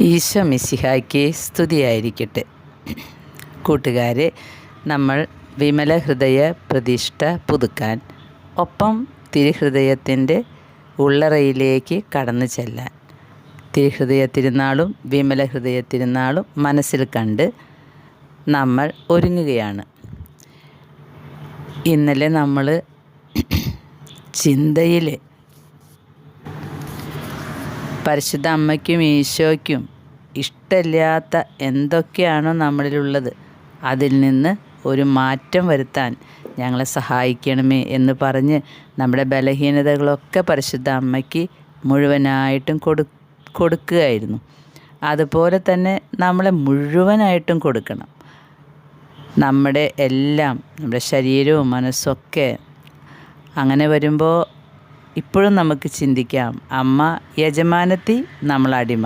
ഈശോ മിശിഹായ്ക്ക് സ്തുതിയായിരിക്കട്ടെ. കൂട്ടുകാരെ, നമ്മൾ വിമല ഹൃദയ പ്രതിഷ്ഠ പുതുക്കാൻ, ഒപ്പം തിരുഹൃദയത്തിൻ്റെ ഉള്ളറയിലേക്ക് കടന്നു ചെല്ലാൻ, തിരുഹൃദയ തിരുനാളും വിമല ഹൃദയ തിരുനാളും മനസ്സിൽ കണ്ട് നമ്മൾ ഒരുങ്ങുകയാണ്. ഇന്നലെ നമ്മൾ ചിന്തയിൽ പരിശുദ്ധ അമ്മയ്ക്കും ഈശോയ്ക്കും ഇഷ്ടമില്ലാത്ത എന്തൊക്കെയാണോ നമ്മളിലുള്ളത് അതിൽ നിന്ന് ഒരു മാറ്റം വരുത്താൻ ഞങ്ങളെ സഹായിക്കണമേ എന്ന് പറഞ്ഞ് നമ്മുടെ ബലഹീനതകളൊക്കെ പരിശുദ്ധ അമ്മയ്ക്ക് മുഴുവനായിട്ടും കൊടുക്കുകയായിരുന്നു. അതുപോലെ തന്നെ നമ്മളെ മുഴുവനായിട്ടും കൊടുക്കണം. നമ്മുടെ എല്ലാം, നമ്മുടെ ശരീരവും മനസ്സൊക്കെ. അങ്ങനെ വരുമ്പോൾ ഇപ്പോഴും നമുക്ക് ചിന്തിക്കാം, അമ്മ യജമാനത്തി, നമ്മൾ അടിമ.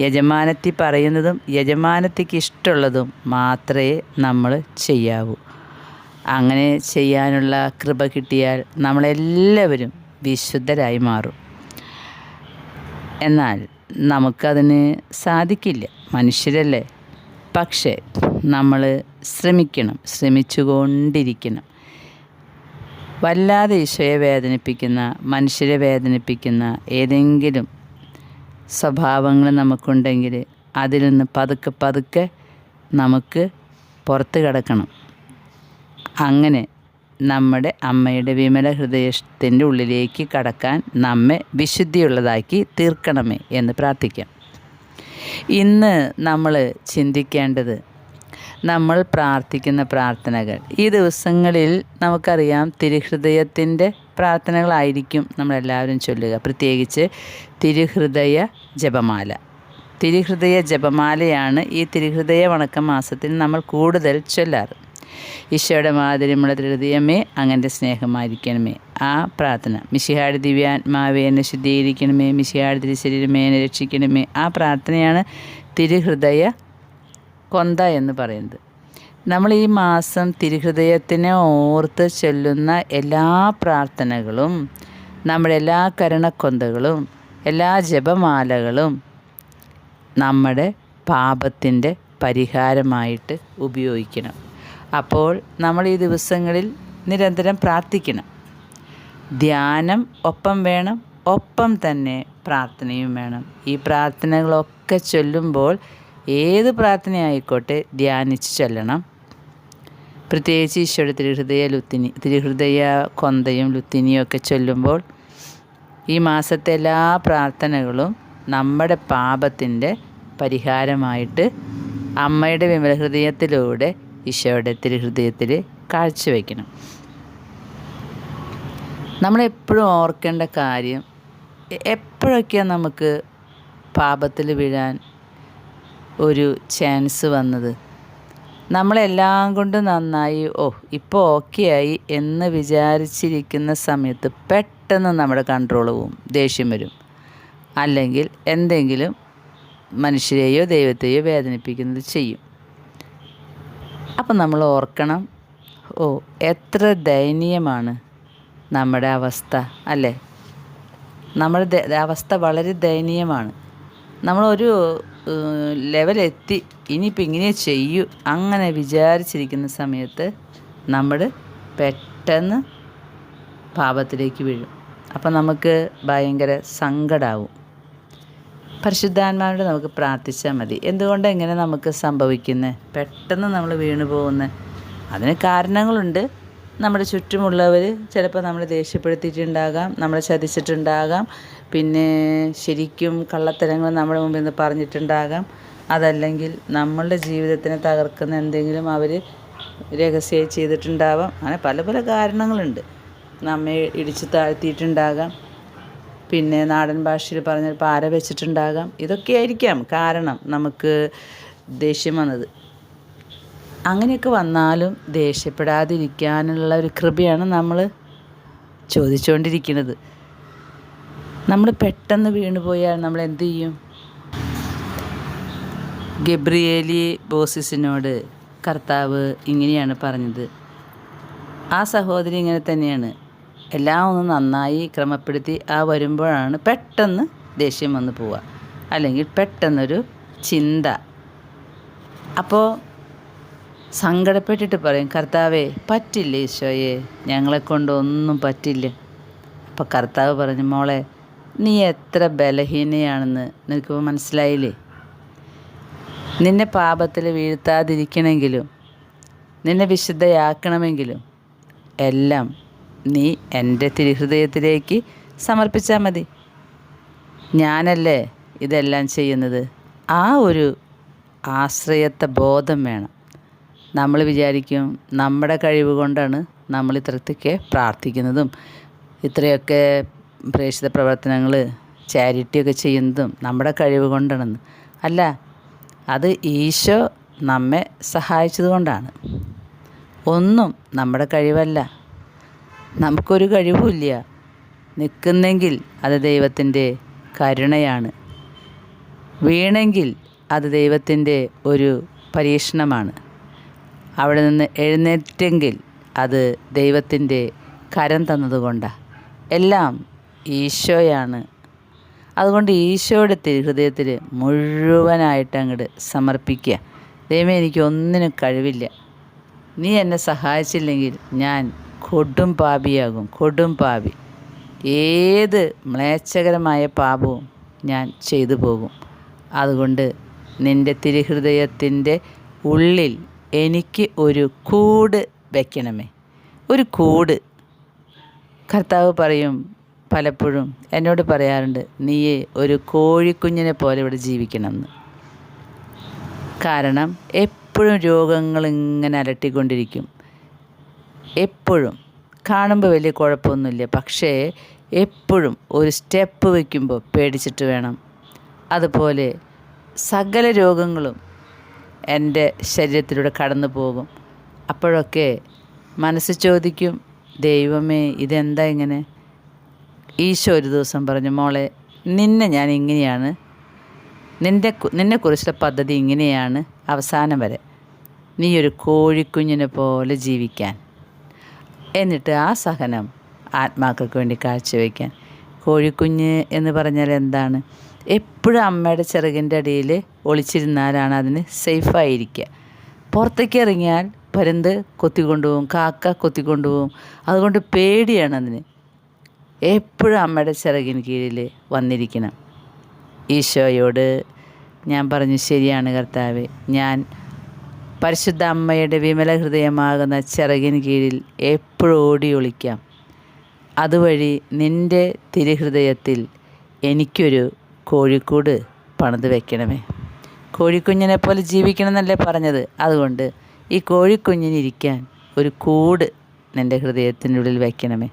യജമാനത്തി പറയുന്നതും യജമാനത്തിക്ക് ഇഷ്ടമുള്ളതും മാത്രമേ നമ്മൾ ചെയ്യാവൂ. അങ്ങനെ ചെയ്യാനുള്ള കൃപ കിട്ടിയാൽ നമ്മളെല്ലാവരും വിശുദ്ധരായി മാറും. എന്നാൽ നമുക്കതിന് സാധിക്കില്ല, മനുഷ്യരല്ലേ. പക്ഷേ നമ്മൾ ശ്രമിച്ചുകൊണ്ടിരിക്കണം. വല്ലാതെ ഈശോയെ വേദനിപ്പിക്കുന്ന, മനുഷ്യരെ വേദനിപ്പിക്കുന്ന ഏതെങ്കിലും സ്വഭാവങ്ങൾ നമുക്കുണ്ടെങ്കിൽ അതിൽ നിന്ന് പതുക്കെ നമുക്ക് പുറത്ത് കിടക്കണം. അങ്ങനെ നമ്മുടെ അമ്മയുടെ വിമല ഹൃദയത്തിൻ്റെ ഉള്ളിലേക്ക് കടക്കാൻ നമ്മെ വിശുദ്ധിയുള്ളതാക്കി തീർക്കണമേ എന്ന് പ്രാർത്ഥിക്കാം. ഇന്ന് നമ്മൾ ചിന്തിക്കേണ്ടത്, നമ്മൾ പ്രാർത്ഥിക്കുന്ന പ്രാർത്ഥനകൾ. ഈ ദിവസങ്ങളിൽ നമുക്കറിയാം തിരുഹൃദയത്തിൻ്റെ പ്രാർത്ഥനകളായിരിക്കും നമ്മളെല്ലാവരും ചൊല്ലുക. പ്രത്യേകിച്ച് തിരുഹൃദയ ജപമാല. തിരുഹൃദയ ജപമാലയാണ് ഈ തിരുഹൃദയ വണക്ക മാസത്തിൽ നമ്മൾ കൂടുതൽ ചൊല്ലാറ്. ഈശോയുടെ മാധുര്യമുള്ള ഹൃദയമേ, അങ്ങൻ്റെ സ്നേഹമായിരിക്കണമേ. ആ പ്രാർത്ഥന, മിശിഹായുടെ ദിവ്യാത്മാവേ എന്നെ ശുദ്ധീകരിക്കണമേ, മിശിഹായുടെ തിരുശരീരമേ എന്നെ രക്ഷിക്കണമേ. ആ പ്രാർത്ഥനയാണ് തിരുഹൃദയ കൊന്ത എന്ന് പറയുന്നത്. നമ്മൾ ഈ മാസം തിരുഹൃദയത്തിനെ ഓർത്ത് ചൊല്ലുന്ന എല്ലാ പ്രാർത്ഥനകളും, നമ്മുടെ എല്ലാ കരുണക്കൊന്തകളും, എല്ലാ ജപമാലകളും നമ്മുടെ പാപത്തിൻ്റെ പരിഹാരമായിട്ട് ഉപയോഗിക്കണം. അപ്പോൾ നമ്മൾ ഈ ദിവസങ്ങളിൽ നിരന്തരം പ്രാർത്ഥിക്കണം. ധ്യാനം ഒപ്പം വേണം, ഒപ്പം തന്നെ പ്രാർത്ഥനയും വേണം. ഈ പ്രാർത്ഥനകളൊക്കെ ചൊല്ലുമ്പോൾ ഏത് പ്രാർത്ഥനയായിക്കോട്ടെ ധ്യാനിച്ച് ചൊല്ലണം. പ്രത്യേകിച്ച് ഈശോയുടെ തിരുഹൃദയ കൊന്തയും ലുത്തിനിയും ഒക്കെ ചൊല്ലുമ്പോൾ ഈ മാസത്തെ എല്ലാ പ്രാർത്ഥനകളും നമ്മുടെ പാപത്തിൻ്റെ പരിഹാരമായിട്ട് അമ്മയുടെ വിമല ഹൃദയത്തിലൂടെ ഈശോയുടെ തിരുഹൃദയത്തിൽ കാഴ്ചവെക്കണം. നമ്മളെപ്പോഴും ഓർക്കേണ്ട കാര്യം, എപ്പോഴൊക്കെയാണ് നമുക്ക് പാപത്തിൽ വീഴാൻ ഒരു ചാൻസ് വന്നത്? നമ്മളെല്ലാം കൊണ്ടും നന്നായി, ഇപ്പോൾ ഓക്കെ ആയി എന്ന് വിചാരിച്ചിരിക്കുന്ന സമയത്ത് പെട്ടെന്ന് നമ്മുടെ കൺട്രോൾ പോവും, ദേഷ്യം വരും. അല്ലെങ്കിൽ എന്തെങ്കിലും മനുഷ്യരെയോ ദൈവത്തെയോ വേദനിപ്പിക്കുന്നത് ചെയ്യും. അപ്പം നമ്മൾ ഓർക്കണം, എത്ര ദയനീയമാണ് നമ്മുടെ അവസ്ഥ, അല്ലേ? നമ്മുടെ അവസ്ഥ വളരെ ദയനീയമാണ്. നമ്മളൊരു ലെവലെത്തി, ഇനിയിപ്പോൾ ഇങ്ങനെ ചെയ്യൂ അങ്ങനെ വിചാരിച്ചിരിക്കുന്ന സമയത്ത് നമ്മൾ പെട്ടെന്ന് പാപത്തിലേക്ക് വീഴും. അപ്പം നമുക്ക് ഭയങ്കര സങ്കടമാവും. പരിശുദ്ധാത്മാവിനോട് നമുക്ക് പ്രാർത്ഥിച്ചാൽ മതി. എന്തുകൊണ്ടാണ് ഇങ്ങനെ നമുക്ക് സംഭവിക്കുന്നത്? പെട്ടെന്ന് നമ്മൾ വീണു പോകുന്നത് അതിന് കാരണങ്ങളുണ്ട്. നമ്മുടെ ചുറ്റുമുള്ളവർ ചിലപ്പോൾ നമ്മളെ ദേഷ്യപ്പെടുത്തിയിട്ടുണ്ടാകാം, നമ്മളെ ചതിച്ചിട്ടുണ്ടാകാം, പിന്നെ ശരിക്കും കള്ളത്തരങ്ങൾ നമ്മുടെ മുമ്പിൽ നിന്ന് പറഞ്ഞിട്ടുണ്ടാകാം. അതല്ലെങ്കിൽ നമ്മളുടെ ജീവിതത്തിനെ തകർക്കുന്ന എന്തെങ്കിലും അവർ രഹസ്യമായി ചെയ്തിട്ടുണ്ടാവാം. അങ്ങനെ പല പല കാരണങ്ങളുണ്ട്. നമ്മെ ഇടിച്ച് താഴ്ത്തിയിട്ടുണ്ടാകാം, പിന്നെ നാടൻ ഭാഷയിൽ പറഞ്ഞാൽ പാര വെച്ചിട്ടുണ്ടാകാം. ഇതൊക്കെ ആയിരിക്കാം കാരണം നമുക്ക് ദേഷ്യം വന്നത്. അങ്ങനെയൊക്കെ വന്നാലും ദേഷ്യപ്പെടാതിരിക്കാനുള്ള ഒരു കൃപയാണ് നമ്മൾ ചോദിച്ചുകൊണ്ടിരിക്കുന്നത്. നമ്മൾ പെട്ടെന്ന് വീണുപോയാൽ നമ്മൾ എന്ത് ചെയ്യും? ഗബ്രിയേലി ബോസിസിനോട് കർത്താവ് ഇങ്ങനെയാണ് പറഞ്ഞത്. ആ സഹോദരി ഇങ്ങനെ തന്നെയാണ്. എല്ലാം ഒന്ന് നന്നായി ക്രമപ്പെടുത്തി വരുമ്പോഴാണ് പെട്ടെന്ന് ദേഷ്യം വന്ന് പോവുക. അല്ലെങ്കിൽ പെട്ടെന്നൊരു ചിന്ത. അപ്പോൾ സങ്കടപ്പെട്ടിട്ട് പറയും, കർത്താവേ പറ്റില്ല ഈശോയെ, ഞങ്ങളെക്കൊണ്ട് ഒന്നും പറ്റില്ല. അപ്പോൾ കർത്താവ് പറഞ്ഞു, മോളെ നീ എത്ര ബലഹീനയാണെന്ന് നിനക്കിപ്പോൾ മനസ്സിലായില്ലേ? നിന്നെ പാപത്തിൽ വീഴ്ത്താതിരിക്കണമെങ്കിലും നിന്നെ വിശുദ്ധയാക്കണമെങ്കിലും എല്ലാം നീ എൻ്റെ തിരുഹൃദയത്തിലേക്ക് സമർപ്പിച്ചാൽ മതി. ഞാനല്ലേ ഇതെല്ലാം ചെയ്യുന്നത്. ആ ഒരു ആശ്രയത്വ ബോധം വേണം. നമ്മൾ വിചാരിക്കും നമ്മുടെ കഴിവ് കൊണ്ടാണ് നമ്മൾ ഇത്രയൊക്കെ പ്രാർത്ഥിക്കുന്നതും ഇത്രയൊക്കെ പ്രേക്ഷിത പ്രവർത്തനങ്ങൾ ചാരിറ്റിയൊക്കെ ചെയ്യുന്നതും നമ്മുടെ കഴിവ് കൊണ്ടാണെന്ന്. അല്ല, അത് ഈശോ നമ്മെ സഹായിച്ചത് കൊണ്ടാണ്. ഒന്നും നമ്മുടെ കഴിവല്ല. നമുക്കൊരു കഴിവുമില്ല. നിൽക്കുന്നെങ്കിൽ അത് ദൈവത്തിൻ്റെ കരുണയാണ്. വീണെങ്കിൽ അത് ദൈവത്തിൻ്റെ ഒരു പരീക്ഷണമാണ്. അവിടെ നിന്ന് എഴുന്നേറ്റെങ്കിൽ അത് ദൈവത്തിൻ്റെ കരം തന്നതുകൊണ്ടാണ്. എല്ലാം ഈശോയാണ്. അതുകൊണ്ട് ഈശോയുടെ തിരുഹൃദയത്തിൽ മുഴുവനായിട്ട് അങ്ങോട്ട് സമർപ്പിക്കുക. ദൈവമേ, എനിക്ക് ഒന്നിനും കഴിവില്ല. നീ എന്നെ സഹായിച്ചില്ലെങ്കിൽ ഞാൻ കൊടും പാപിയാകും, കൊടും പാപി. ഏത് മ്ലേച്ഛകരമായ പാപവും ഞാൻ ചെയ്തു പോകും. അതുകൊണ്ട് നിൻ്റെ തിരുഹൃദയത്തിൻ്റെ ഉള്ളിൽ എനിക്ക് ഒരു കൂട് വയ്ക്കണമേ. ഒരു കൂട്. കർത്താവ് പറയും, പലപ്പോഴും എന്നോട് പറയാറുണ്ട്, നീ ഒരു കോഴിക്കുഞ്ഞിനെ പോലെ ഇവിടെ ജീവിക്കണമെന്ന്. കാരണം എപ്പോഴും രോഗങ്ങൾ ഇങ്ങനെ അലട്ടിക്കൊണ്ടിരിക്കും. എപ്പോഴും കാണുമ്പോൾ വലിയ കുഴപ്പമൊന്നുമില്ല, പക്ഷേ എപ്പോഴും ഒരു സ്റ്റെപ്പ് വയ്ക്കുമ്പോൾ പേടിച്ചിട്ട് വേണം. അതുപോലെ സകല രോഗങ്ങളും എൻ്റെ ശരീരത്തിലൂടെ കടന്നു പോകും. അപ്പോഴൊക്കെ മനസ്സ് ചോദിക്കും, ദൈവമേ ഇതെന്താ ഇങ്ങനെ? ഈശോ ഒരു ദിവസം പറഞ്ഞു, മോളെ നിന്നെ ഞാൻ ഇങ്ങനെയാണ്, നിന്നെക്കുറിച്ചുള്ള പദ്ധതി ഇങ്ങനെയാണ് അവസാനം വരെ. നീ ഒരു കോഴിക്കുഞ്ഞിനെ പോലെ ജീവിക്കാൻ, എന്നിട്ട് ആ സഹനം ആത്മാക്കൾക്ക് വേണ്ടി കാഴ്ചവെക്കാൻ. കോഴിക്കുഞ്ഞ് എന്ന് പറഞ്ഞാൽ എന്താണ്? എപ്പോഴും അമ്മയുടെ ചിറകിൻ്റെ അടിയിൽ ഒളിച്ചിരുന്നാലാണ് അതിന് സേഫായിരിക്കുക. പുറത്തേക്ക് ഇറങ്ങിയാൽ പരുന്ത് കൊത്തിക്കൊണ്ടുപോകും, കാക്ക കൊത്തിക്കൊണ്ടുപോകും. അതുകൊണ്ട് പേടിയാണ് അതിന്. എപ്പോഴും അമ്മയുടെ ചിറകിന് കീഴിൽ വന്നിരിക്കണം. ഈശോയോട് ഞാൻ പറഞ്ഞു, ശരിയാണ് കർത്താവേ, ഞാൻ പരിശുദ്ധ അമ്മയുടെ വിമല ഹൃദയമാകുന്ന ചിറകിന് കീഴിൽ എപ്പോഴും ഓടി ഒളിക്കാം. അതുവഴി നിൻ്റെ തിരുഹൃദയത്തിൽ എനിക്കൊരു കോഴിക്കൂട് പണിത് വെക്കണമേ. കോഴിക്കുഞ്ഞിനെ പോലെ ജീവിക്കണം എന്നല്ലേ പറഞ്ഞത്? അതുകൊണ്ട് ഈ കോഴിക്കുഞ്ഞിനിരിക്കാൻ ഒരു കൂട് നിൻ്റെ ഹൃദയത്തിനുള്ളിൽ വയ്ക്കണമേ.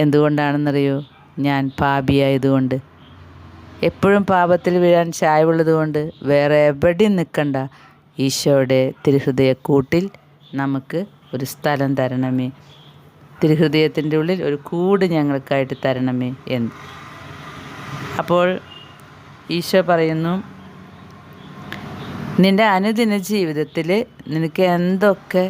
എന്തുകൊണ്ടാണെന്നറിയോ? ഞാൻ പാപിയായതുകൊണ്ട്, എപ്പോഴും പാപത്തിൽ വീഴാൻ ചായവുള്ളതുകൊണ്ട് വേറെ എവിടെയും നിൽക്കണ്ട. ഈശോയുടെ തിരുഹൃദയക്കൂട്ടിൽ നമുക്ക് ഒരു സ്ഥലം തരണമേ. തിരുഹൃദയത്തിൻ്റെ ഉള്ളിൽ ഒരു കൂട് ഞങ്ങൾക്കായിട്ട് തരണമേ എന്ന്. അപ്പോൾ ഈശോ പറയുന്നു, നിൻ്റെ അനുദിന ജീവിതത്തിൽ നിനക്ക് എന്തൊക്കെ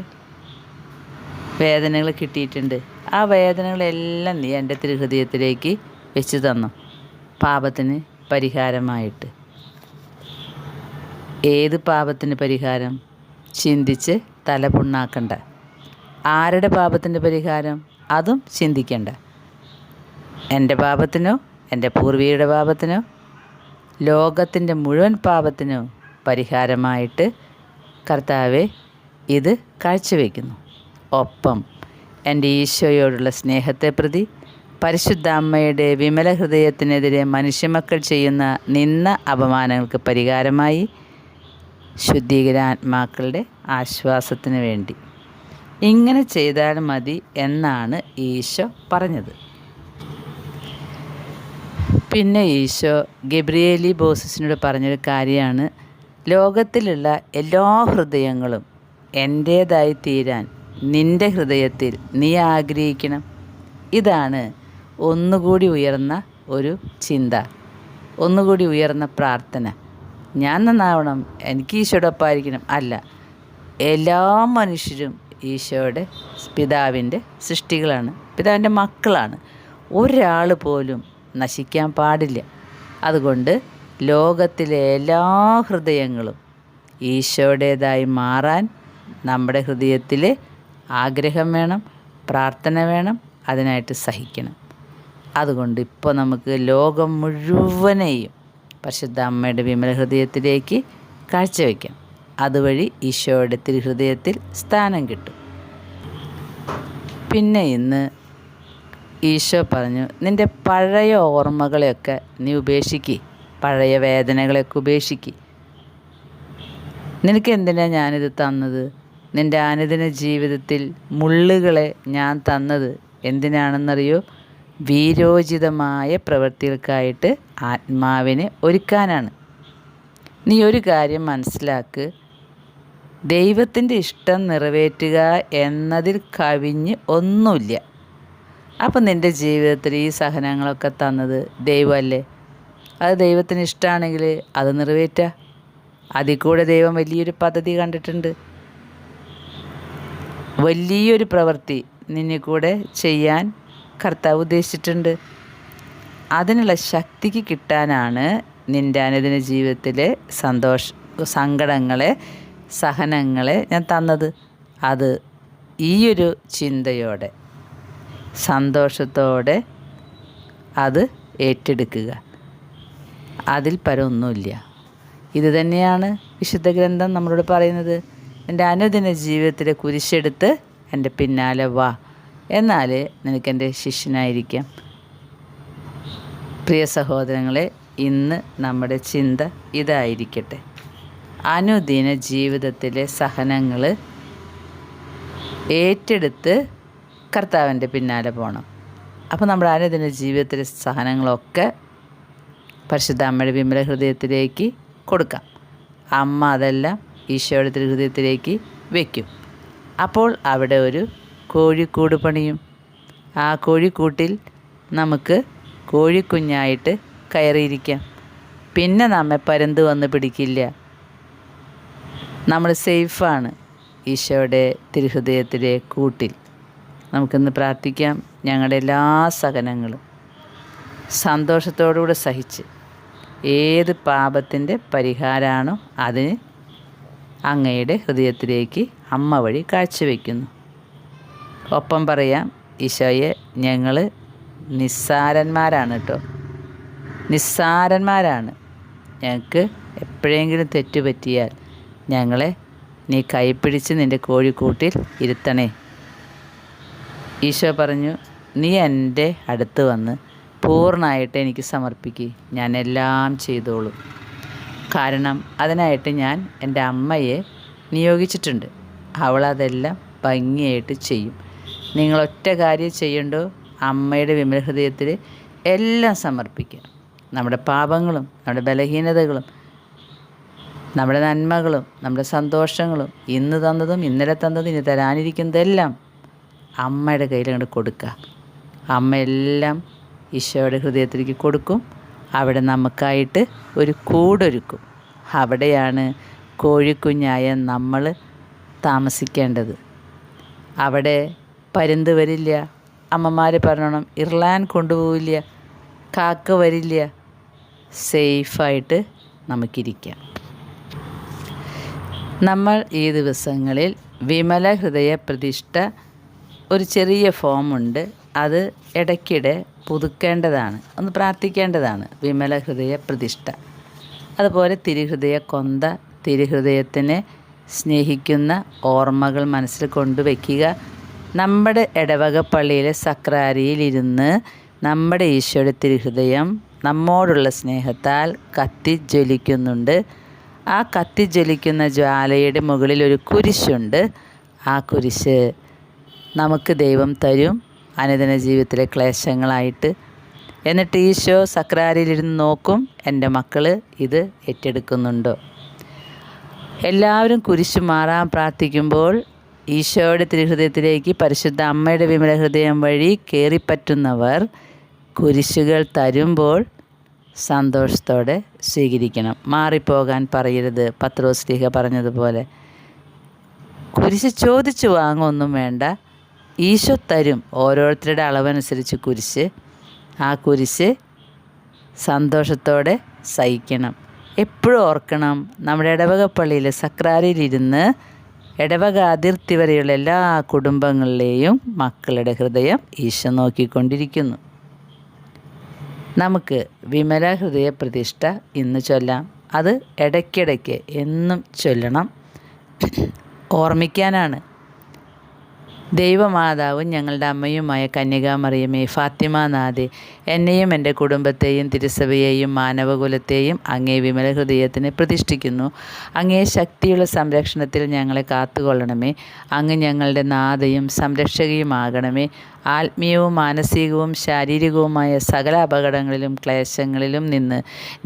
വേദനകൾ കിട്ടിയിട്ടുണ്ട്, ആ വേദനകളെല്ലാം നീ എൻ്റെ തിരുഹൃദയത്തിലേക്ക് വെച്ച് തന്നു, പാപത്തിന് പരിഹാരമായിട്ട്. ഏത് പാപത്തിന് പരിഹാരം? ചിന്തിച്ച് തല പുണ്ണാക്കണ്ട. ആരുടെ പാപത്തിൻ്റെ പരിഹാരം? അതും ചിന്തിക്കണ്ട. എൻ്റെ പാപത്തിനോ എൻ്റെ പൂർവികരുടെ പാപത്തിനോ ലോകത്തിൻ്റെ മുഴുവൻ പാപത്തിനോ പരിഹാരമായിട്ട് കർത്താവെ ഇത് കാഴ്ചവെക്കുന്നു. ഒപ്പം എൻ്റെ ഈശോയോടുള്ള സ്നേഹത്തെ പ്രതി പരിശുദ്ധ അമ്മയുടെ വിമല ഹൃദയത്തിനെതിരെ മനുഷ്യമക്കൾ ചെയ്യുന്ന നിന്ന അപമാനങ്ങൾക്ക് പരിഹാരമായി ശുദ്ധീകരാത്മാക്കളുടെ ആശ്വാസത്തിന് വേണ്ടി ഇങ്ങനെ ചെയ്താൽ മതി എന്നാണ് ഈശോ പറഞ്ഞത്. പിന്നെ ഈശോ ഗബ്രിയേലി ബോസിനോട് പറഞ്ഞൊരു കാര്യമാണ്, ലോകത്തിലുള്ള എല്ലാ ഹൃദയങ്ങളും എൻ്റേതായി തീരാൻ നിൻ്റെ ഹൃദയത്തിൽ നീ ആഗ്രഹിക്കണം. ഇതാണ് ഒന്നുകൂടി ഉയർന്ന ഒരു ചിന്ത, ഒന്നുകൂടി ഉയർന്ന പ്രാർത്ഥന. ഞാൻ നന്നാവണം, എനിക്ക് ഈശോടൊപ്പമായിരിക്കണം അല്ല, എല്ലാ മനുഷ്യരും ഈശോയുടെ പിതാവിൻ്റെ സൃഷ്ടികളാണ്, പിതാവിൻ്റെ മക്കളാണ്. ഒരാൾ പോലും നശിക്കാൻ പാടില്ല. അതുകൊണ്ട് ലോകത്തിലെ എല്ലാ ഹൃദയങ്ങളും ഈശോയുടേതായി മാറാൻ നമ്മുടെ ഹൃദയത്തിൽ ആഗ്രഹം വേണം, പ്രാർത്ഥന വേണം, അതിനായിട്ട് സഹിക്കണം. അതുകൊണ്ട് ഇപ്പോൾ നമുക്ക് ലോകം മുഴുവനെയും പരിശുദ്ധ അമ്മയുടെ വിമല ഹൃദയത്തിലേക്ക് കാഴ്ചവെക്കാം. അതുവഴി ഈശോയുടെ തിരുഹൃദയത്തിൽ സ്ഥാനം കിട്ടും. പിന്നെ ഇന്ന് ഈശോ പറഞ്ഞു, നിൻ്റെ പഴയ ഓർമ്മകളെയൊക്കെ നീ ഉപേക്ഷിക്ക്, പഴയ വേദനകളെയൊക്കെ ഉപേക്ഷിക്ക്. നിനക്ക് എന്തിനാണ് ഞാനിത് തന്നത്? നിൻ്റെ അനുദിന ജീവിതത്തിൽ മുള്ളുകളെ ഞാൻ തന്നത് എന്തിനാണെന്നറിയോ? വീരോചിതമായ പ്രവൃത്തികൾക്കായിട്ട് ആത്മാവിനെ ഒരുക്കാനാണ്. നീ ഒരു കാര്യം മനസ്സിലാക്ക്, ദൈവത്തിൻ്റെ ഇഷ്ടം നിറവേറ്റുക എന്നതിൽ കവിഞ്ഞ് ഒന്നുമില്ല. അപ്പം നിൻ്റെ ജീവിതത്തിൽ ഈ സഹനങ്ങളൊക്കെ തന്നത് ദൈവമല്ലേ? അത് ദൈവത്തിന് ഇഷ്ടമാണെങ്കിൽ അത് നിറവേറ്റുക. അതിൽ കൂടെ ദൈവം വലിയൊരു പദ്ധതി കണ്ടിട്ടുണ്ട്. വലിയൊരു പ്രവൃത്തി നിന്നെ കൂടെ ചെയ്യാൻ കർത്താവ് ഉദ്ദേശിച്ചിട്ടുണ്ട്. അതിനുള്ള ശക്തിക്ക് കിട്ടാനാണ് നിൻ്റെ അനുദിന ജീവിതത്തിലെ സങ്കടങ്ങളെ, സഹനങ്ങളെ ഞാൻ തന്നത്. അത് ഈയൊരു ചിന്തയോടെ, സന്തോഷത്തോടെ അത് ഏറ്റെടുക്കുക. അതിൽ പരമൊന്നുമില്ല. ഇത് തന്നെയാണ് വിശുദ്ധ ഗ്രന്ഥം നമ്മളോട് പറയുന്നത്. എൻ്റെ അനുദിന ജീവിതത്തിലെ കുരിശെടുത്ത് എൻ്റെ പിന്നാലെ വാ, എന്നാൽ നിനക്കെൻ്റെ ശിഷ്യനായിരിക്കാം. പ്രിയ സഹോദരങ്ങളെ, ഇന്ന് നമ്മുടെ ചിന്ത ഇതായിരിക്കട്ടെ. അനുദിന ജീവിതത്തിലെ സഹനങ്ങൾ ഏറ്റെടുത്ത് കർത്താവിൻ്റെ പിന്നാലെ പോകണം. അപ്പോൾ നമ്മുടെ അനുദിന ജീവിതത്തിലെ സഹനങ്ങളൊക്കെ പരിശുദ്ധ അമ്മയുടെ വിമല ഹൃദയത്തിലേക്ക് കൊടുക്കാം. അമ്മ അതെല്ലാം ഈശോയുടെ തിരുഹൃദയത്തിലേക്ക് വയ്ക്കും. അപ്പോൾ അവിടെ ഒരു കോഴിക്കൂട് പണിയും. ആ കോഴിക്കൂട്ടിൽ നമുക്ക് കോഴിക്കുഞ്ഞായിട്ട് കയറിയിരിക്കാം. പിന്നെ നമ്മെ പരുന്ത് വന്ന് പിടിക്കില്ല. നമ്മൾ സേഫാണ് ഈശോയുടെ തിരുഹൃദയത്തിലെ കൂട്ടിൽ. നമുക്കിന്ന് പ്രാർത്ഥിക്കാം, ഞങ്ങളുടെ എല്ലാ സഹനങ്ങളും സന്തോഷത്തോടുകൂടെ സഹിച്ച് ഏത് പാപത്തിൻ്റെ പരിഹാരമാണോ അതിന് അങ്ങയുടെ ഹൃദയത്തിലേക്ക് അമ്മ വഴി കാഴ്ചവെക്കുന്നു. ഒപ്പം പറയാം, ഈശോയെ, ഞങ്ങൾ നിസ്സാരന്മാരാണ് കേട്ടോ, നിസ്സാരന്മാരാണ്. ഞങ്ങൾക്ക് എപ്പോഴെങ്കിലും തെറ്റുപറ്റിയാൽ ഞങ്ങളെ നീ കൈപ്പിടിച്ച് നിൻ്റെ കോഴിക്കൂട്ടിൽ ഇരുത്തണേ. ഈശോ പറഞ്ഞു, നീ എൻ്റെ അടുത്ത് വന്ന് പൂർണ്ണമായിട്ട് എനിക്ക് സമർപ്പിക്കുക, ഞാൻ എല്ലാം ചെയ്തോളും. കാരണം അതിനായിട്ട് ഞാൻ എൻ്റെ അമ്മയെ നിയോഗിച്ചിട്ടുണ്ട്. അവളതെല്ലാം ഭംഗിയായിട്ട് ചെയ്യും. നിങ്ങളൊറ്റ കാര്യം ചെയ്യണ്ടോ, അമ്മയുടെ വിമല ഹൃദയത്തിൽ എല്ലാം സമർപ്പിക്കുക. നമ്മുടെ പാപങ്ങളും നമ്മുടെ ബലഹീനതകളും നമ്മുടെ നന്മകളും നമ്മുടെ സന്തോഷങ്ങളും ഇന്ന് തന്നതും ഇന്നലെ തന്നതും ഇനി തരാനിരിക്കുന്നതെല്ലാം അമ്മയുടെ കയ്യിൽ അങ്ങോട്ട് കൊടുക്കുക. അമ്മ എല്ലാം ഈശോയുടെ ഹൃദയത്തിലേക്ക് കൊടുക്കും. അവിടെ നമുക്കായിട്ട് ഒരു കൂടൊരുക്കും. അവിടെയാണ് കോഴിക്കുഞ്ഞായ നമ്മൾ താമസിക്കേണ്ടത്. അവിടെ പരുന്ത് വരില്ല, അമ്മമാർ പറഞ്ഞോണം, ഇർലാൻ കൊണ്ടുപോവില്ല, കാക്ക വരില്ല. സേഫായിട്ട് നമുക്കിരിക്കാം. നമ്മൾ ഈ ദിവസങ്ങളിൽ വിമല ഹൃദയ പ്രതിഷ്ഠ ഒരു ചെറിയ ഫോമുണ്ട്, അത് ഇടയ്ക്കിടെ പുതുക്കേണ്ടതാണ്, ഒന്ന് പ്രാർത്ഥിക്കേണ്ടതാണ്. വിമല ഹൃദയ പ്രതിഷ്ഠ, അതുപോലെ തിരുഹൃദയ കൊന്ത, തിരുഹൃദയത്തിനെ സ്നേഹിക്കുന്ന ഓർമ്മകൾ മനസ്സിൽ കൊണ്ടുവയ്ക്കുക. നമ്മുടെ ഇടവക പള്ളിയിലെ സക്രാരിയിലിരുന്ന് നമ്മുടെ ഈശോയുടെ തിരുഹൃദയം നമ്മോടുള്ള സ്നേഹത്താൽ കത്തിജ്വലിക്കുന്നുണ്ട്. ആ കത്തിജ്വലിക്കുന്ന ജ്വാലയുടെ മുകളിൽ ഒരു കുരിശുണ്ട്. ആ കുരിശ് നമുക്ക് ദൈവം തരും അനുദിന ജീവിതത്തിലെ ക്ലേശങ്ങളായിട്ട്. എന്നിട്ട് ഈശോ സക്രാരിയിലിരുന്ന് നോക്കും, എൻ്റെ മക്കൾ ഇത് ഏറ്റെടുക്കുന്നുണ്ടോ. എല്ലാവരും കുരിശ് മാറാൻ പ്രാർത്ഥിക്കുമ്പോൾ ഈശോയുടെ തിരുഹൃദയത്തിലേക്ക് പരിശുദ്ധ അമ്മയുടെ വിമല ഹൃദയം വഴി കയറിപ്പറ്റുന്നവർ കുരിശുകൾ തരുമ്പോൾ സന്തോഷത്തോടെ സ്വീകരിക്കണം. മാറിപ്പോകാൻ പറയരുത്. പത്രോസ്ലീഹ പറഞ്ഞതുപോലെ കുരിശ് ചോദിച്ചു വാങ്ങൊന്നും വേണ്ട, ഈശോ തരും. ഓരോരുത്തരുടെ അളവനുസരിച്ച് കുരിശ്, ആ കുരിശ് സന്തോഷത്തോടെ സഹിക്കണം. എപ്പോഴും ഓർക്കണം, നമ്മുടെ ഇടവക പള്ളിയിൽ സക്രാരിയിലിരുന്ന് ഇടവക അതിർത്തി വരെയുള്ള എല്ലാ കുടുംബങ്ങളിലെയും മക്കളുടെ ഹൃദയം ഈശോ നോക്കിക്കൊണ്ടിരിക്കുന്നു. നമുക്ക് വിമല ഹൃദയ പ്രതിഷ്ഠ ഇന്ന് ചൊല്ലാം. അത് ഇടയ്ക്കിടയ്ക്ക് എന്നും ചൊല്ലണം. ഓർമ്മിക്കാനാണ്. ദൈവമാതാവും ഞങ്ങളുടെ അമ്മയുമായ കന്യകാമറിയമേ, ഫാത്തിമാനാഥേ, എന്നെയും എൻ്റെ കുടുംബത്തെയും തിരുസഭയെയും മാനവകുലത്തെയും അങ്ങേ വിമല ഹൃദയത്തിന് പ്രതിഷ്ഠിക്കുന്നു. അങ്ങേ ശക്തിയുള്ള സംരക്ഷണത്തിൽ ഞങ്ങളെ കാത്തുകൊള്ളണമേ. അങ്ങ് ഞങ്ങളുടെ നാഥയും സംരക്ഷകയുമാകണമേ. ആത്മീയവും മാനസികവും ശാരീരികവുമായ സകല അപകടങ്ങളിലും ക്ലേശങ്ങളിലും നിന്ന്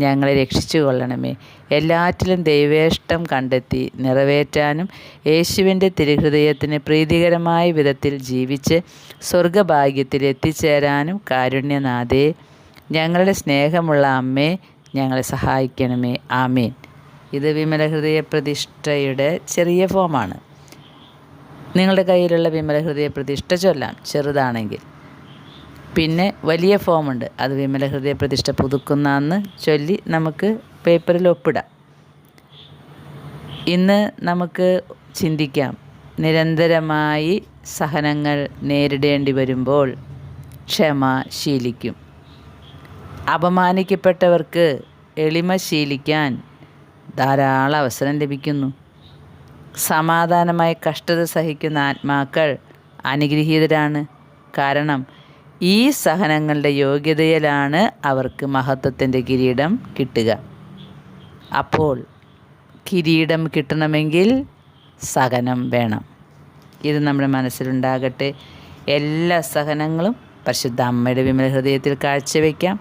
ഞങ്ങളെ രക്ഷിച്ചു കൊള്ളണമേ. എല്ലാറ്റിലും ദൈവേഷ്ടം കണ്ടെത്തി നിറവേറ്റാനും യേശുവിൻ്റെ തിരുഹൃദയത്തിന് പ്രീതികരമായ വിധത്തിൽ ജീവിച്ച് സ്വർഗഭാഗ്യത്തിൽ എത്തിച്ചേരാനും കാരുണ്യനാഥേ, ഞങ്ങളുടെ സ്നേഹമുള്ള അമ്മേ, ഞങ്ങളെ സഹായിക്കണമേ. ആമേൻ. ഇത് വിമല ഹൃദയ പ്രതിഷ്ഠയുടെ ചെറിയ ഫോമാണ്. നിങ്ങളുടെ കയ്യിലുള്ള വിമല ഹൃദയ പ്രതിഷ്ഠ ചൊല്ലാം, ചെറുതാണെങ്കിൽ. പിന്നെ വലിയ ഫോമുണ്ട്, അത് വിമല ഹൃദയ പ്രതിഷ്ഠ പുതുക്കുന്ന അന്ന് ചൊല്ലി നമുക്ക് പേപ്പറിൽ ഒപ്പിടാം. ഇന്ന് നമുക്ക് ചിന്തിക്കാം, നിരന്തരമായി സഹനങ്ങൾ നേരിടേണ്ടി വരുമ്പോൾ ക്ഷമ ശീലിക്കും. അപമാനിക്കപ്പെട്ടവർക്ക് എളിമ ശീലിക്കാൻ ധാരാളം അവസരം ലഭിക്കുന്നു. സമാധാനമായി കഷ്ടത സഹിക്കുന്ന ആത്മാക്കൾ അനുഗ്രഹീതരാണ്. കാരണം ഈ സഹനങ്ങളുടെ യോഗ്യതയിലാണ് അവർക്ക് മഹത്വത്തിൻ്റെ കിരീടം കിട്ടുക. അപ്പോൾ കിരീടം കിട്ടണമെങ്കിൽ സഹനം വേണം. ഇത് നമ്മുടെ മനസ്സിലുണ്ടാകട്ടെ. എല്ലാ സഹനങ്ങളും പരിശുദ്ധ അമ്മയുടെ വിമല ഹൃദയത്തിൽ കാഴ്ചവെക്കാം.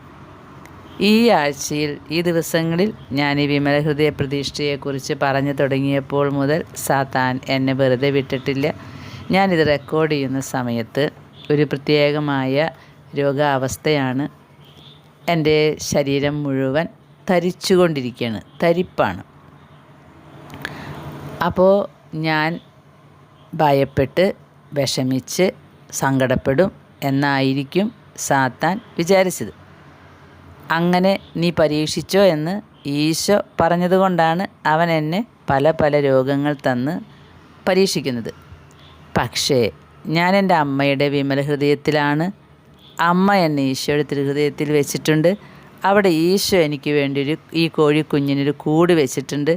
ഈ ആഴ്ചയിൽ, ഈ ദിവസങ്ങളിൽ ഞാൻ ഈ വിമല ഹൃദയ പ്രതിഷ്ഠയെക്കുറിച്ച് പറഞ്ഞു തുടങ്ങിയപ്പോൾ മുതൽ സാത്താൻ എന്നെ വെറുതെ വിട്ടിട്ടില്ല. ഞാനിത് റെക്കോർഡ് ചെയ്യുന്ന സമയത്ത് ഒരു പ്രത്യേകമായ രോഗാവസ്ഥയാണ്. എൻ്റെ ശരീരം മുഴുവൻ തരിച്ചുകൊണ്ടിരിക്കുകയാണ്, തരിപ്പാണ്. അപ്പോൾ ഞാൻ ഭയപ്പെട്ട് വിഷമിച്ച് സങ്കടപ്പെടും എന്നായിരിക്കും സാത്താൻ വിചാരിച്ചത്. അങ്ങനെ നീ പരീക്ഷിച്ചോ എന്ന് ഈശോ പറഞ്ഞതുകൊണ്ടാണ് അവൻ എന്നെ പല പല രോഗങ്ങൾ തന്ന് പരീക്ഷിക്കുന്നത്. പക്ഷേ ഞാൻ എൻ്റെ അമ്മയുടെ വിമല ഹൃദയത്തിലാണ്. അമ്മ എന്നെ ഈശോയുടെ തിരുഹൃദയത്തിൽ വെച്ചിട്ടുണ്ട്. അവിടെ ഈശോ എനിക്ക് വേണ്ടി ഈ കോഴിക്കുഞ്ഞിനൊരു കൂട് വെച്ചിട്ടുണ്ട്.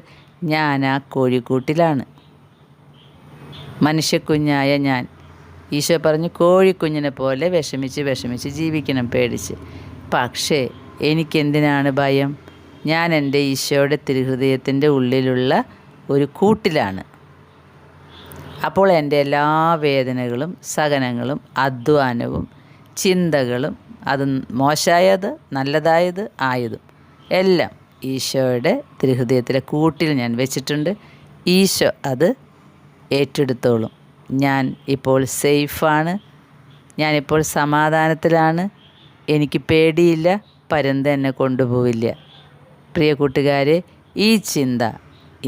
ഞാൻ ആ കോഴിക്കൂട്ടിലാണ്. മനുഷ്യക്കുഞ്ഞായ ഞാൻ, ഈശോ പറഞ്ഞു, കോഴിക്കുഞ്ഞിനെ പോലെ വിഷമിച്ച് ജീവിക്കണം, പേടിച്ച്. പക്ഷേ എനിക്കെന്തിനാണ് ഭയം? ഞാൻ എൻ്റെ ഈശോയുടെ തിരുഹൃദയത്തിൻ്റെ ഉള്ളിലുള്ള ഒരു കൂട്ടിലാണ്. അപ്പോൾ എൻ്റെ എല്ലാ വേദനകളും സഹനങ്ങളും അധ്വാനവും ചിന്തകളും, അത് മോശമായത് നല്ലതായത് ആയതും എല്ലാം ഈശോയുടെ തിരുഹൃദയത്തിലെ കൂട്ടിൽ ഞാൻ വെച്ചിട്ടുണ്ട്. ഈശോ അത് ഏറ്റെടുത്തോളും. ഞാൻ ഇപ്പോൾ സേഫാണ്. ഞാനിപ്പോൾ സമാധാനത്തിലാണ്. എനിക്ക് പേടിയില്ല, പരുന്ത് എന്നെ കൊണ്ടുപോവില്ല. പ്രിയ കൂട്ടുകാരെ, ഈ ചിന്ത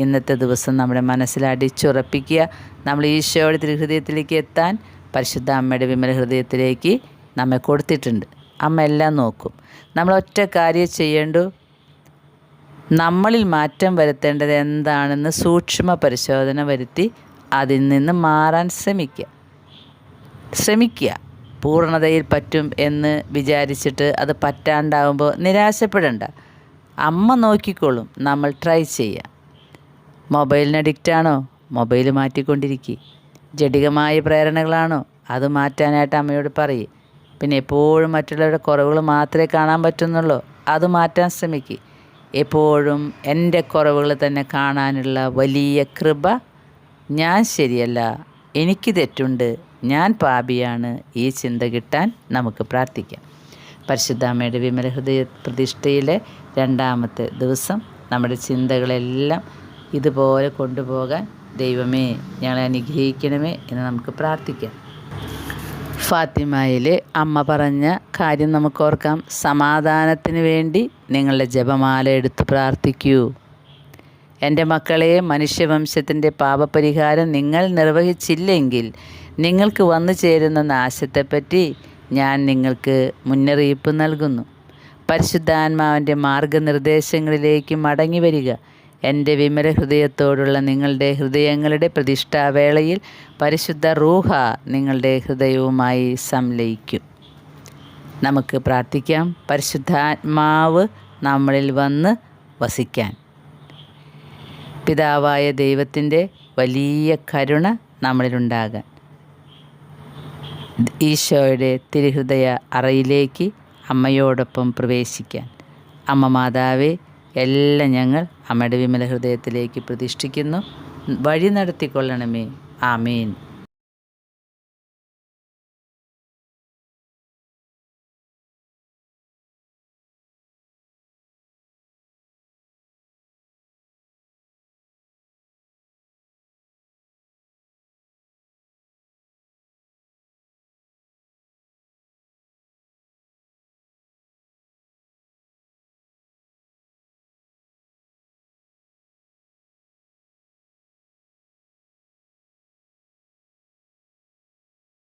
ഇന്നത്തെ ദിവസം നമ്മുടെ മനസ്സിൽ അടിച്ചുറപ്പിക്കുക. നമ്മൾ ഈശോയുടെ തിരുഹൃദയത്തിലേക്ക് എത്താൻ പരിശുദ്ധ അമ്മയുടെ വിമല ഹൃദയത്തിലേക്ക് നമ്മെ കൊടുത്തിട്ടുണ്ട്. അമ്മ എല്ലാം നോക്കും. നമ്മൾ ഒറ്റ കാര്യം ചെയ്യേണ്ടു, നമ്മളിൽ മാറ്റം വരുത്തേണ്ടത് എന്താണെന്ന് സൂക്ഷ്മ പരിശോധന വരുത്തി അതിൽ നിന്ന് മാറാൻ ശ്രമിക്കുക. പൂർണ്ണതയിൽ പറ്റും എന്ന് വിചാരിച്ചിട്ട് അത് പറ്റാണ്ടാവുമ്പോൾ നിരാശപ്പെടണ്ട. അമ്മ നോക്കിക്കോളും. നമ്മൾ ട്രൈ ചെയ്യുക. മൊബൈലിന് അഡിക്റ്റാണോ? മൊബൈൽ മാറ്റിക്കൊണ്ടിരിക്കുക. ജഡികമായ പ്രേരണകളാണോ? അത് മാറ്റാനായിട്ട് അമ്മയോട് പറയും. പിന്നെ എപ്പോഴും മറ്റുള്ളവരുടെ കുറവുകൾ മാത്രമേ കാണാൻ പറ്റുന്നുള്ളൂ, അത് മാറ്റാൻ ശ്രമിക്കുക. എപ്പോഴും എൻ്റെ കുറവുകൾ തന്നെ കാണാനുള്ള വലിയ കൃപ, ഞാൻ ശരിയല്ല, എനിക്ക് തെറ്റുണ്ട്, ഞാൻ പാപിയാണ്, ഈ ചിന്ത കിട്ടാൻ നമുക്ക് പ്രാർത്ഥിക്കാം. പരിശുദ്ധ അമ്മയുടെ വിമല ഹൃദയ പ്രതിഷ്ഠയിലെ 2ാമത്തെ ദിവസം നമ്മുടെ ചിന്തകളെല്ലാം ഇതുപോലെ കൊണ്ടുപോകാൻ ദൈവമേ ഞങ്ങളെ അനുഗ്രഹിക്കണമേ എന്ന് നമുക്ക് പ്രാർത്ഥിക്കാം. ഫാത്തിമയിൽ അമ്മ പറഞ്ഞ കാര്യം നമുക്ക് ഓർക്കാം. സമാധാനത്തിന് വേണ്ടി നിങ്ങളുടെ ജപമാല എടുത്ത് പ്രാർത്ഥിക്കൂ. എൻ്റെ മക്കളെ, മനുഷ്യവംശത്തിൻ്റെ പാപപരിഹാരം നിങ്ങൾ നിർവഹിച്ചില്ലെങ്കിൽ നിങ്ങൾക്ക് വന്നു ചേരുന്ന നാശത്തെപ്പറ്റി ഞാൻ നിങ്ങൾക്ക് മുന്നറിയിപ്പ് നൽകുന്നു. പരിശുദ്ധാത്മാവിൻ്റെ മാർഗനിർദ്ദേശങ്ങളിലേക്ക് മടങ്ങി വരിക. എൻ്റെ വിമല ഹൃദയത്തോടുള്ള നിങ്ങളുടെ ഹൃദയങ്ങളുടെ പ്രതിഷ്ഠാവേളയിൽ പരിശുദ്ധ റൂഹ നിങ്ങളുടെ ഹൃദയവുമായി സംലയിക്കും. നമുക്ക് പ്രാർത്ഥിക്കാം. പരിശുദ്ധാത്മാവ് നമ്മളിൽ വന്ന് വസിക്കാൻ. പിതാവായ ദൈവത്തിൻ്റെ വലിയ കരുണ നമ്മളിലുണ്ടാകാൻ. ഈശോയുടെ തിരുഹൃദയ അറയിലേക്ക് അമ്മയോടൊപ്പം പ്രവേശിക്കാൻ. അമ്മ മാതാവേ, എല്ലാം ഞങ്ങൾ അമ്മയുടെ വിമല ഹൃദയത്തിലേക്ക് പ്രതിഷ്ഠിക്കുന്നു. വഴി നടത്തിക്കൊള്ളണമേ. ആമേൻ.